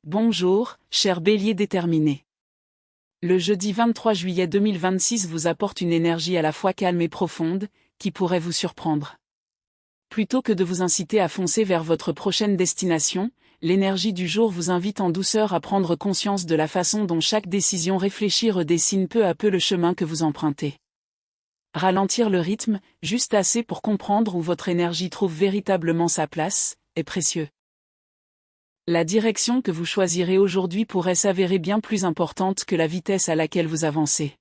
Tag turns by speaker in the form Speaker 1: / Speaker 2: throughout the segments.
Speaker 1: Bonjour, cher Bélier déterminé. Le jeudi 23 juillet 2026 vous apporte une énergie à la fois calme et profonde, qui pourrait vous surprendre. Plutôt que de vous inciter à foncer vers votre prochaine destination, l'énergie du jour vous invite en douceur à prendre conscience de la façon dont chaque décision réfléchie redessine peu à peu le chemin que vous empruntez. Ralentir le rythme, juste assez pour comprendre où votre énergie trouve véritablement sa place, est précieux. La direction que vous choisirez aujourd'hui pourrait s'avérer bien plus importante que la vitesse à laquelle vous avancez.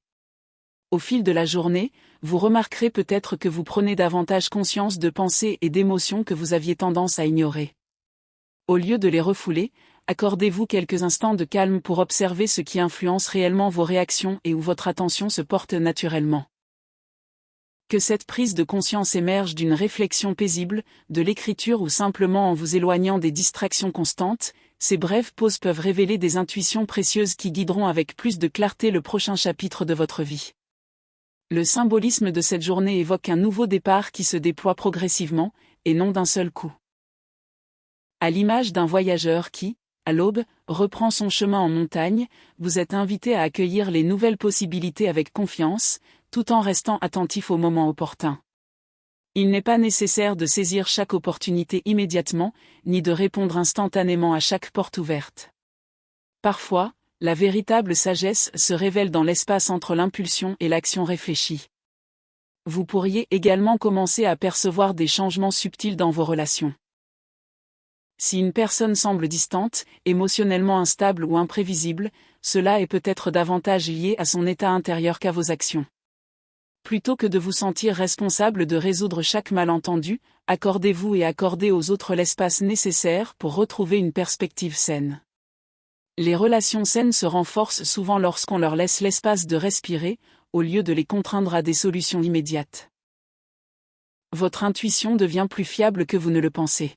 Speaker 1: Au fil de la journée, vous remarquerez peut-être que vous prenez davantage conscience de pensées et d'émotions que vous aviez tendance à ignorer. Au lieu de les refouler, accordez-vous quelques instants de calme pour observer ce qui influence réellement vos réactions et où votre attention se porte naturellement. Que cette prise de conscience émerge d'une réflexion paisible, de l'écriture ou simplement en vous éloignant des distractions constantes, ces brèves pauses peuvent révéler des intuitions précieuses qui guideront avec plus de clarté le prochain chapitre de votre vie. Le symbolisme de cette journée évoque un nouveau départ qui se déploie progressivement, et non d'un seul coup. À l'image d'un voyageur qui, à l'aube, reprend son chemin en montagne, vous êtes invité à accueillir les nouvelles possibilités avec confiance, tout en restant attentif au moment opportun. Il n'est pas nécessaire de saisir chaque opportunité immédiatement, ni de répondre instantanément à chaque porte ouverte. Parfois, la véritable sagesse se révèle dans l'espace entre l'impulsion et l'action réfléchie. Vous pourriez également commencer à percevoir des changements subtils dans vos relations. Si une personne semble distante, émotionnellement instable ou imprévisible, cela est peut-être davantage lié à son état intérieur qu'à vos actions. Plutôt que de vous sentir responsable de résoudre chaque malentendu, accordez-vous et accordez aux autres l'espace nécessaire pour retrouver une perspective saine. Les relations saines se renforcent souvent lorsqu'on leur laisse l'espace de respirer, au lieu de les contraindre à des solutions immédiates. Votre intuition devient plus fiable que vous ne le pensez.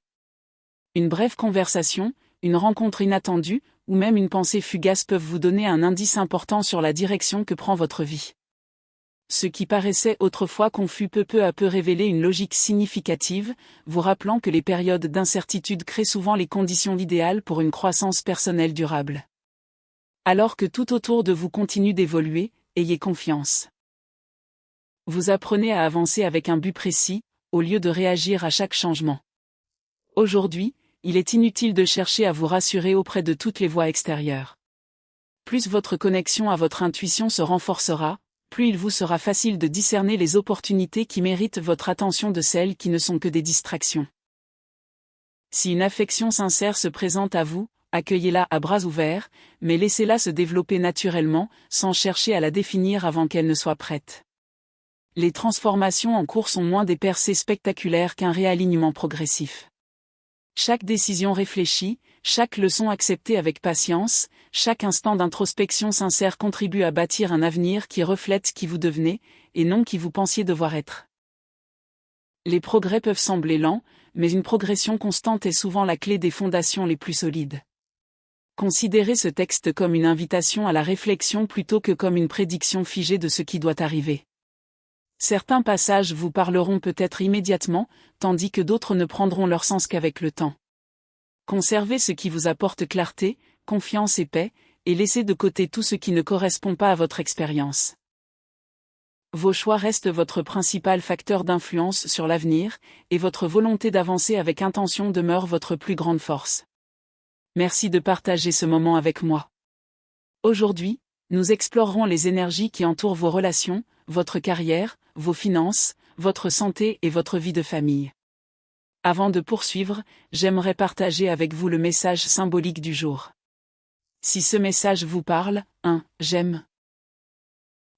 Speaker 1: Une brève conversation, une rencontre inattendue, ou même une pensée fugace peuvent vous donner un indice important sur la direction que prend votre vie. Ce qui paraissait autrefois confus peut peu à peu révéler une logique significative, vous rappelant que les périodes d'incertitude créent souvent les conditions idéales pour une croissance personnelle durable. Alors que tout autour de vous continue d'évoluer, ayez confiance. Vous apprenez à avancer avec un but précis, au lieu de réagir à chaque changement. Aujourd'hui, il est inutile de chercher à vous rassurer auprès de toutes les voix extérieures. Plus votre connexion à votre intuition se renforcera, plus il vous sera facile de discerner les opportunités qui méritent votre attention de celles qui ne sont que des distractions. Si une affection sincère se présente à vous, accueillez-la à bras ouverts, mais laissez-la se développer naturellement, sans chercher à la définir avant qu'elle ne soit prête. Les transformations en cours sont moins des percées spectaculaires qu'un réalignement progressif. Chaque décision réfléchie, chaque leçon acceptée avec patience, chaque instant d'introspection sincère contribue à bâtir un avenir qui reflète qui vous devenez, et non qui vous pensiez devoir être. Les progrès peuvent sembler lents, mais une progression constante est souvent la clé des fondations les plus solides. Considérez ce texte comme une invitation à la réflexion plutôt que comme une prédiction figée de ce qui doit arriver. Certains passages vous parleront peut-être immédiatement, tandis que d'autres ne prendront leur sens qu'avec le temps. Conservez ce qui vous apporte clarté, confiance et paix, et laissez de côté tout ce qui ne correspond pas à votre expérience. Vos choix restent votre principal facteur d'influence sur l'avenir, et votre volonté d'avancer avec intention demeure votre plus grande force. Merci de partager ce moment avec moi. Aujourd'hui, nous explorerons les énergies qui entourent vos relations, votre carrière, vos finances, votre santé et votre vie de famille. Avant de poursuivre, j'aimerais partager avec vous le message symbolique du jour. Si ce message vous parle, j'aime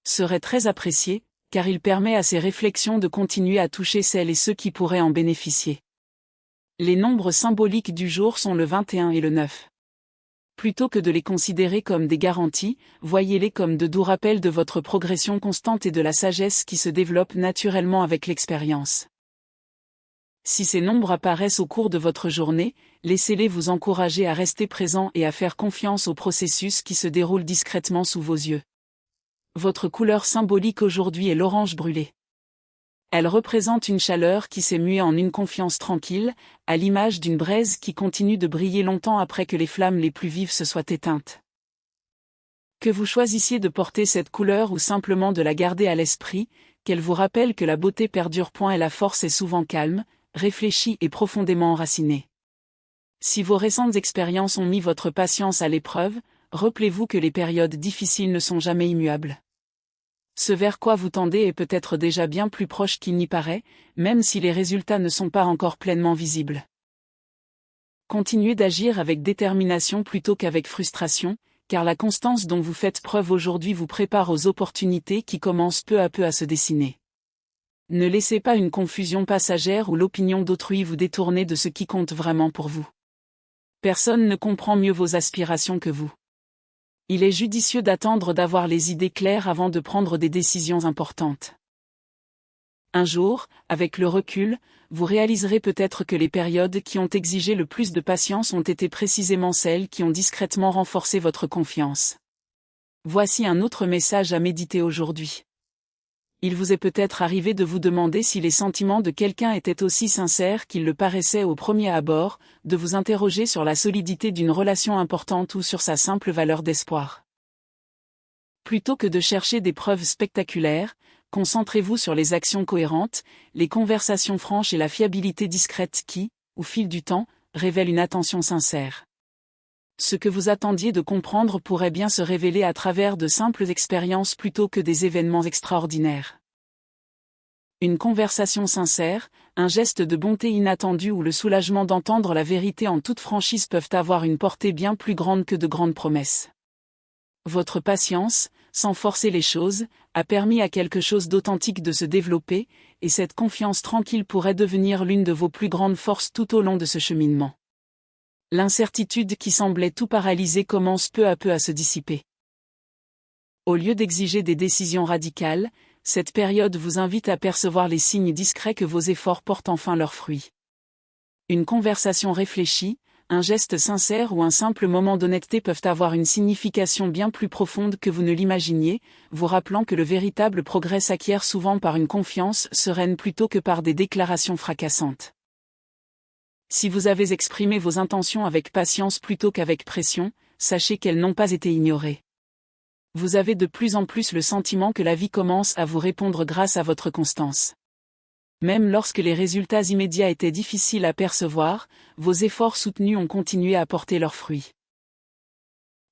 Speaker 1: serait très apprécié, car il permet à ces réflexions de continuer à toucher celles et ceux qui pourraient en bénéficier. Les nombres symboliques du jour sont le 21 et le 9. Plutôt que de les considérer comme des garanties, voyez-les comme de doux rappels de votre progression constante et de la sagesse qui se développe naturellement avec l'expérience. Si ces nombres apparaissent au cours de votre journée, laissez-les vous encourager à rester présent et à faire confiance au processus qui se déroule discrètement sous vos yeux. Votre couleur symbolique aujourd'hui est l'orange brûlé. Elle représente une chaleur qui s'est muée en une confiance tranquille, à l'image d'une braise qui continue de briller longtemps après que les flammes les plus vives se soient éteintes. Que vous choisissiez de porter cette couleur ou simplement de la garder à l'esprit, qu'elle vous rappelle que la beauté perdure. Et la force est souvent calme, réfléchie et profondément enracinée. Si vos récentes expériences ont mis votre patience à l'épreuve, rappelez-vous que les périodes difficiles ne sont jamais immuables. Ce vers quoi vous tendez est peut-être déjà bien plus proche qu'il n'y paraît, même si les résultats ne sont pas encore pleinement visibles. Continuez d'agir avec détermination plutôt qu'avec frustration, car la constance dont vous faites preuve aujourd'hui vous prépare aux opportunités qui commencent peu à peu à se dessiner. Ne laissez pas une confusion passagère ou l'opinion d'autrui vous détourner de ce qui compte vraiment pour vous. Personne ne comprend mieux vos aspirations que vous. Il est judicieux d'attendre d'avoir les idées claires avant de prendre des décisions importantes. Un jour, avec le recul, vous réaliserez peut-être que les périodes qui ont exigé le plus de patience ont été précisément celles qui ont discrètement renforcé votre confiance. Voici un autre message à méditer aujourd'hui. Il vous est peut-être arrivé de vous demander si les sentiments de quelqu'un étaient aussi sincères qu'ils le paraissaient au premier abord, de vous interroger sur la solidité d'une relation importante ou sur sa simple valeur d'espoir. Plutôt que de chercher des preuves spectaculaires, concentrez-vous sur les actions cohérentes, les conversations franches et la fiabilité discrète qui, au fil du temps, révèlent une attention sincère. Ce que vous attendiez de comprendre pourrait bien se révéler à travers de simples expériences plutôt que des événements extraordinaires. Une conversation sincère, un geste de bonté inattendu ou le soulagement d'entendre la vérité en toute franchise peuvent avoir une portée bien plus grande que de grandes promesses. Votre patience, sans forcer les choses, a permis à quelque chose d'authentique de se développer, et cette confiance tranquille pourrait devenir l'une de vos plus grandes forces tout au long de ce cheminement. L'incertitude qui semblait tout paralyser commence peu à peu à se dissiper. Au lieu d'exiger des décisions radicales, cette période vous invite à percevoir les signes discrets que vos efforts portent enfin leurs fruits. Une conversation réfléchie, un geste sincère ou un simple moment d'honnêteté peuvent avoir une signification bien plus profonde que vous ne l'imaginiez, vous rappelant que le véritable progrès s'acquiert souvent par une confiance sereine plutôt que par des déclarations fracassantes. Si vous avez exprimé vos intentions avec patience plutôt qu'avec pression, sachez qu'elles n'ont pas été ignorées. Vous avez de plus en plus le sentiment que la vie commence à vous répondre grâce à votre constance. Même lorsque les résultats immédiats étaient difficiles à percevoir, vos efforts soutenus ont continué à porter leurs fruits.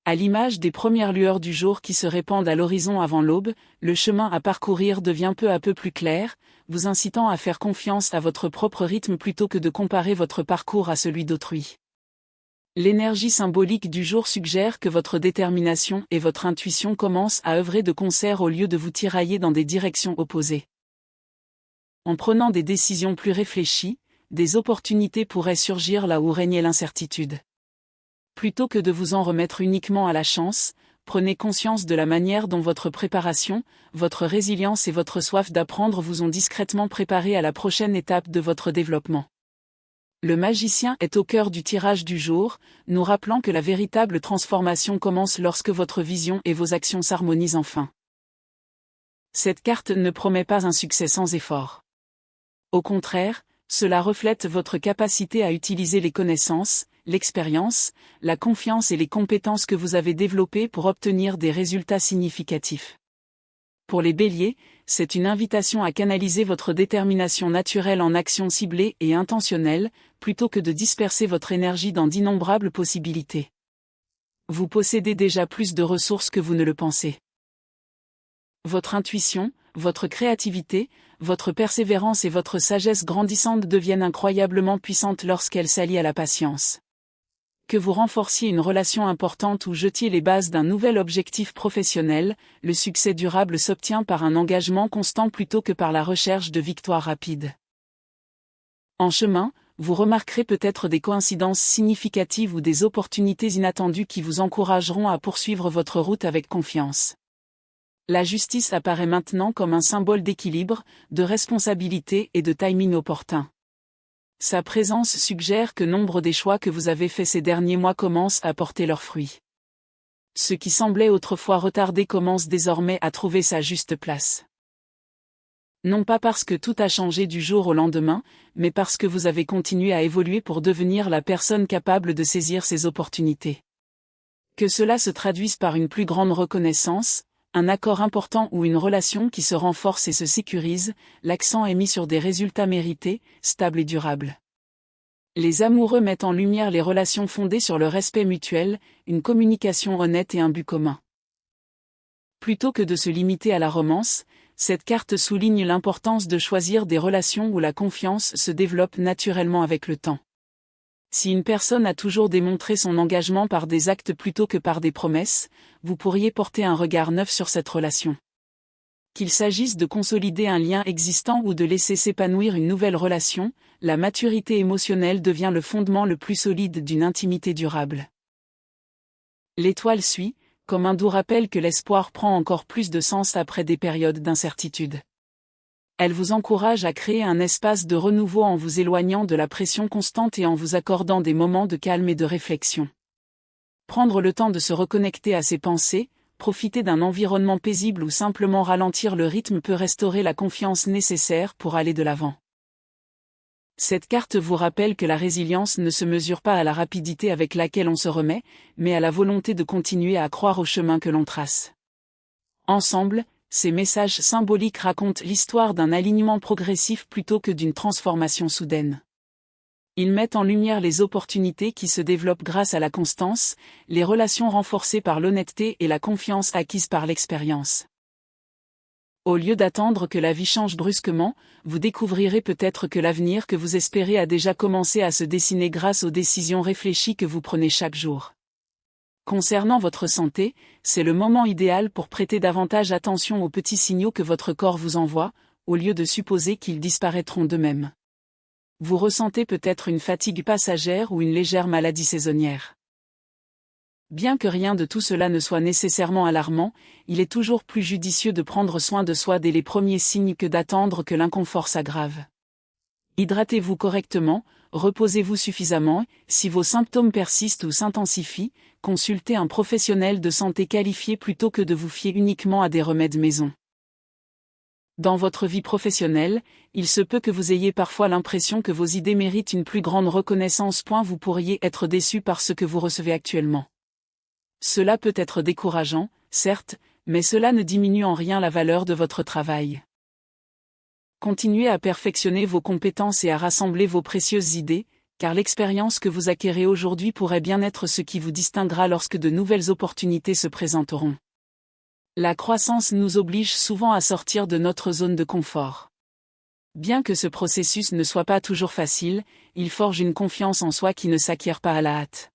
Speaker 1: À l'image des premières lueurs du jour qui se répandent à l'horizon avant l'aube, le chemin à parcourir devient peu à peu plus clair, vous incitant à faire confiance à votre propre rythme plutôt que de comparer votre parcours à celui d'autrui. L'énergie symbolique du jour suggère que votre détermination et votre intuition commencent à œuvrer de concert au lieu de vous tirailler dans des directions opposées. En prenant des décisions plus réfléchies, des opportunités pourraient surgir là où régnait l'incertitude. Plutôt que de vous en remettre uniquement à la chance, prenez conscience de la manière dont votre préparation, votre résilience et votre soif d'apprendre vous ont discrètement préparé à la prochaine étape de votre développement. Le magicien est au cœur du tirage du jour, nous rappelant que la véritable transformation commence lorsque votre vision et vos actions s'harmonisent enfin. Cette carte ne promet pas un succès sans effort. Au contraire, cela reflète votre capacité à utiliser les connaissances, l'expérience, la confiance et les compétences que vous avez développées pour obtenir des résultats significatifs. Pour les béliers, c'est une invitation à canaliser votre détermination naturelle en actions ciblées et intentionnelles, plutôt que de disperser votre énergie dans d'innombrables possibilités. Vous possédez déjà plus de ressources que vous ne le pensez. Votre intuition, votre créativité, votre persévérance et votre sagesse grandissante deviennent incroyablement puissantes lorsqu'elles s'allient à la patience. Que vous renforciez une relation importante ou jetiez les bases d'un nouvel objectif professionnel, le succès durable s'obtient par un engagement constant plutôt que par la recherche de victoires rapides. En chemin, vous remarquerez peut-être des coïncidences significatives ou des opportunités inattendues qui vous encourageront à poursuivre votre route avec confiance. La justice apparaît maintenant comme un symbole d'équilibre, de responsabilité et de timing opportun. Sa présence suggère que nombre des choix que vous avez faits ces derniers mois commencent à porter leurs fruits. Ce qui semblait autrefois retardé commence désormais à trouver sa juste place. Non pas parce que tout a changé du jour au lendemain, mais parce que vous avez continué à évoluer pour devenir la personne capable de saisir ces opportunités. Que cela se traduise par une plus grande reconnaissance, un accord important ou une relation qui se renforce et se sécurise, l'accent est mis sur des résultats mérités, stables et durables. Les amoureux mettent en lumière les relations fondées sur le respect mutuel, une communication honnête et un but commun. Plutôt que de se limiter à la romance, cette carte souligne l'importance de choisir des relations où la confiance se développe naturellement avec le temps. Si une personne a toujours démontré son engagement par des actes plutôt que par des promesses, vous pourriez porter un regard neuf sur cette relation. Qu'il s'agisse de consolider un lien existant ou de laisser s'épanouir une nouvelle relation, la maturité émotionnelle devient le fondement le plus solide d'une intimité durable. L'étoile suit, comme un doux rappel que l'espoir prend encore plus de sens après des périodes d'incertitude. Elle vous encourage à créer un espace de renouveau en vous éloignant de la pression constante et en vous accordant des moments de calme et de réflexion. Prendre le temps de se reconnecter à ses pensées, profiter d'un environnement paisible ou simplement ralentir le rythme peut restaurer la confiance nécessaire pour aller de l'avant. Cette carte vous rappelle que la résilience ne se mesure pas à la rapidité avec laquelle on se remet, mais à la volonté de continuer à croire au chemin que l'on trace. Ensemble, ces messages symboliques racontent l'histoire d'un alignement progressif plutôt que d'une transformation soudaine. Ils mettent en lumière les opportunités qui se développent grâce à la constance, les relations renforcées par l'honnêteté et la confiance acquise par l'expérience. Au lieu d'attendre que la vie change brusquement, vous découvrirez peut-être que l'avenir que vous espérez a déjà commencé à se dessiner grâce aux décisions réfléchies que vous prenez chaque jour. Concernant votre santé, c'est le moment idéal pour prêter davantage attention aux petits signaux que votre corps vous envoie, au lieu de supposer qu'ils disparaîtront d'eux-mêmes. Vous ressentez peut-être une fatigue passagère ou une légère maladie saisonnière. Bien que rien de tout cela ne soit nécessairement alarmant, il est toujours plus judicieux de prendre soin de soi dès les premiers signes que d'attendre que l'inconfort s'aggrave. Hydratez-vous correctement, reposez-vous suffisamment, si vos symptômes persistent ou s'intensifient, consultez un professionnel de santé qualifié plutôt que de vous fier uniquement à des remèdes maison. Dans votre vie professionnelle, il se peut que vous ayez parfois l'impression que vos idées méritent une plus grande reconnaissance. Vous pourriez être déçu par ce que vous recevez actuellement. Cela peut être décourageant, certes, mais cela ne diminue en rien la valeur de votre travail. Continuez à perfectionner vos compétences et à rassembler vos précieuses idées, car l'expérience que vous acquérez aujourd'hui pourrait bien être ce qui vous distinguera lorsque de nouvelles opportunités se présenteront. La croissance nous oblige souvent à sortir de notre zone de confort. Bien que ce processus ne soit pas toujours facile, il forge une confiance en soi qui ne s'acquiert pas à la hâte.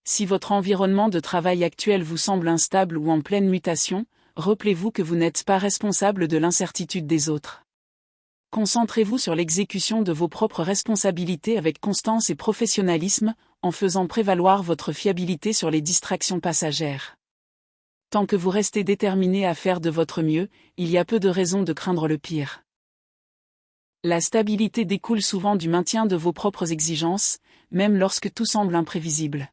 Speaker 1: Si votre environnement de travail actuel vous semble instable ou en pleine mutation, rappelez-vous que vous n'êtes pas responsable de l'incertitude des autres. Concentrez-vous sur l'exécution de vos propres responsabilités avec constance et professionnalisme, en faisant prévaloir votre fiabilité sur les distractions passagères. Tant que vous restez déterminé à faire de votre mieux, il y a peu de raisons de craindre le pire. La stabilité découle souvent du maintien de vos propres exigences, même lorsque tout semble imprévisible.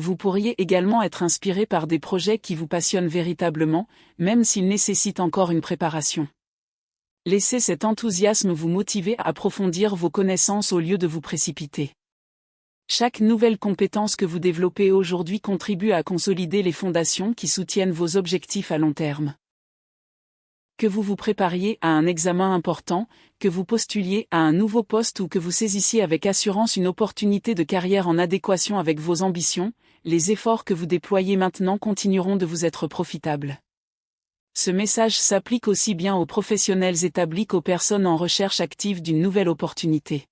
Speaker 1: Vous pourriez également être inspiré par des projets qui vous passionnent véritablement, même s'ils nécessitent encore une préparation. Laissez cet enthousiasme vous motiver à approfondir vos connaissances au lieu de vous précipiter. Chaque nouvelle compétence que vous développez aujourd'hui contribue à consolider les fondations qui soutiennent vos objectifs à long terme. Que vous vous prépariez à un examen important, que vous postuliez à un nouveau poste ou que vous saisissiez avec assurance une opportunité de carrière en adéquation avec vos ambitions, les efforts que vous déployez maintenant continueront de vous être profitables. Ce message s'applique aussi bien aux professionnels établis qu'aux personnes en recherche active d'une nouvelle opportunité.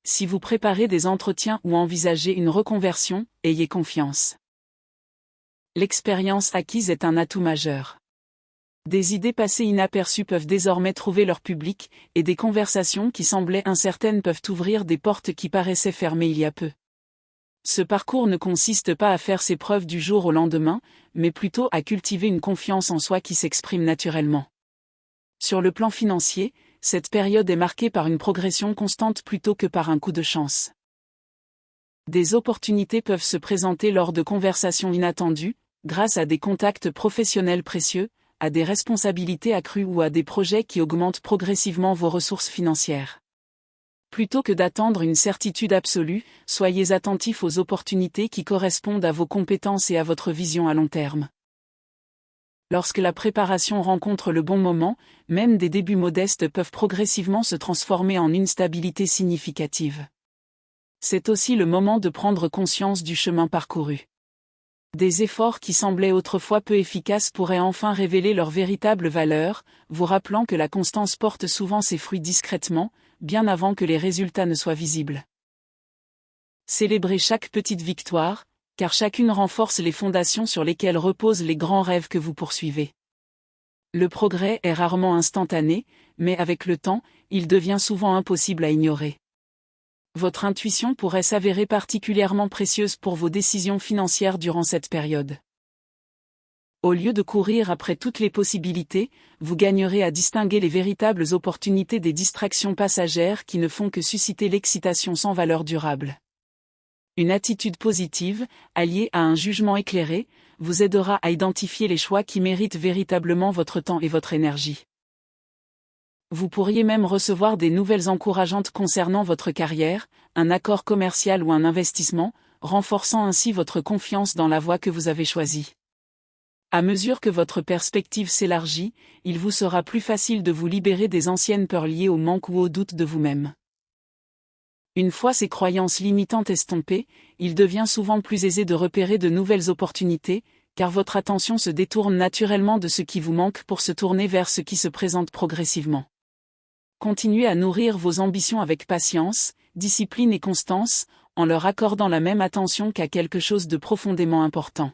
Speaker 1: Si vous préparez des entretiens ou envisagez une reconversion, ayez confiance. L'expérience acquise est un atout majeur. Des idées passées inaperçues peuvent désormais trouver leur public, et des conversations qui semblaient incertaines peuvent ouvrir des portes qui paraissaient fermées il y a peu. Ce parcours ne consiste pas à faire ses preuves du jour au lendemain, mais plutôt à cultiver une confiance en soi qui s'exprime naturellement. Sur le plan financier, cette période est marquée par une progression constante plutôt que par un coup de chance. Des opportunités peuvent se présenter lors de conversations inattendues, grâce à des contacts professionnels précieux, à des responsabilités accrues ou à des projets qui augmentent progressivement vos ressources financières. Plutôt que d'attendre une certitude absolue, soyez attentifs aux opportunités qui correspondent à vos compétences et à votre vision à long terme. Lorsque la préparation rencontre le bon moment, même des débuts modestes peuvent progressivement se transformer en une stabilité significative. C'est aussi le moment de prendre conscience du chemin parcouru. Des efforts qui semblaient autrefois peu efficaces pourraient enfin révéler leur véritable valeur, vous rappelant que la constance porte souvent ses fruits discrètement, bien avant que les résultats ne soient visibles. Célébrez chaque petite victoire, car chacune renforce les fondations sur lesquelles reposent les grands rêves que vous poursuivez. Le progrès est rarement instantané, mais avec le temps, il devient souvent impossible à ignorer. Votre intuition pourrait s'avérer particulièrement précieuse pour vos décisions financières durant cette période. Au lieu de courir après toutes les possibilités, vous gagnerez à distinguer les véritables opportunités des distractions passagères qui ne font que susciter l'excitation sans valeur durable. Une attitude positive, alliée à un jugement éclairé, vous aidera à identifier les choix qui méritent véritablement votre temps et votre énergie. Vous pourriez même recevoir des nouvelles encourageantes concernant votre carrière, un accord commercial ou un investissement, renforçant ainsi votre confiance dans la voie que vous avez choisie. À mesure que votre perspective s'élargit, il vous sera plus facile de vous libérer des anciennes peurs liées au manque ou au doute de vous-même. Une fois ces croyances limitantes estompées, il devient souvent plus aisé de repérer de nouvelles opportunités, car votre attention se détourne naturellement de ce qui vous manque pour se tourner vers ce qui se présente progressivement. Continuez à nourrir vos ambitions avec patience, discipline et constance, en leur accordant la même attention qu'à quelque chose de profondément important.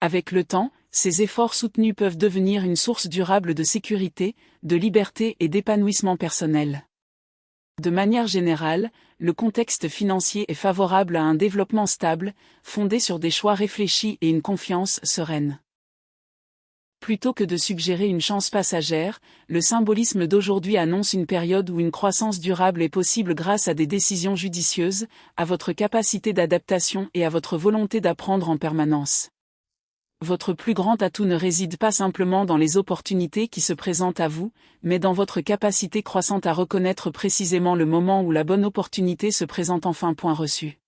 Speaker 1: Avec le temps, ces efforts soutenus peuvent devenir une source durable de sécurité, de liberté et d'épanouissement personnel. De manière générale, le contexte financier est favorable à un développement stable, fondé sur des choix réfléchis et une confiance sereine. Plutôt que de suggérer une chance passagère, le symbolisme d'aujourd'hui annonce une période où une croissance durable est possible grâce à des décisions judicieuses, à votre capacité d'adaptation et à votre volonté d'apprendre en permanence. Votre plus grand atout ne réside pas simplement dans les opportunités qui se présentent à vous, mais dans votre capacité croissante à reconnaître précisément le moment où la bonne opportunité se présente enfin. Point reçu.